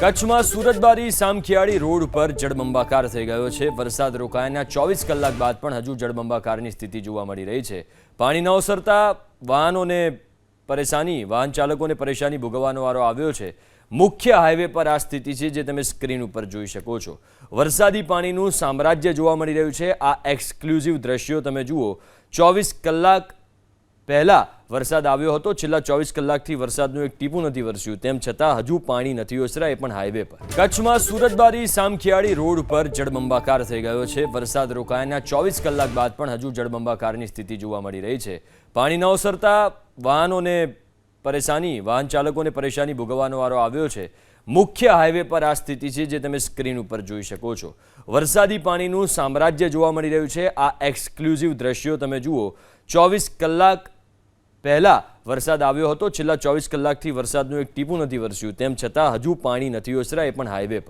કચ્છમાં સુરતબારી સામખિયાળી રોડ પર જળબંબાકાર થઈ ગયો છે। વરસાદ રોકાયાના 24 કલાક બાદ પણ હજુ જળબંબાકારની સ્થિતિ જોવા મળી રહી છે। પાણી ન ઓસરતા વાહન ચાલકોને પરેશાની ભોગવવાનો વારો આવ્યો છે। મુખ્ય હાઈવે પર આ સ્થિતિ છે જે તમે સ્ક્રીન ઉપર જોઈ શકો છો। વરસાદી પાણીનું સામ્રાજ્ય જોવા મળી રહ્યું છે। આ એક્સક્લુઝિવ દ્રશ્યો તમે જુઓ। 24 કલાક પહેલા વરસાદ આવ્યો હતો। છેલ્લા 24 કલાકથી વરસાદનું એક ટીપું નથી વરસ્યું, તેમ છતાં હજુ પાણી નથી ઓસર્યા, એ પણ હાઈવે પર। કચ્છમાં સુરતબારી સામખિયાળી રોડ પર જળબંબાકાર થઈ ગયો છે। વરસાદ રોકાયાના 24 કલાક બાદ પણ હજુ જળબંબાકારની સ્થિતિ જોવા મળી રહી છે। પાણી ન ઓસરતા વાહન ચાલકોને પરેશાની ભોગવવાનો વારો આવ્યો છે। મુખ્ય હાઈવે પર આ સ્થિતિ છે જે તમે સ્ક્રીન ઉપર જોઈ શકો છો। વરસાદી પાણીનું સામ્રાજ્ય જોવા મળી રહ્યું છે। આ એક્સક્લુઝિવ દ્રશ્યો તમે જુઓ। 24 કલાક પહેલા વરસાદ આવ્યો હતો। છેલ્લા 24 કલાકથી વરસાદનું એક ટીપું નથી વરસ્યું, તેમ છતાં હજુ પાણી નથી ઓસર્યા, એ પણ હાઈવે પર।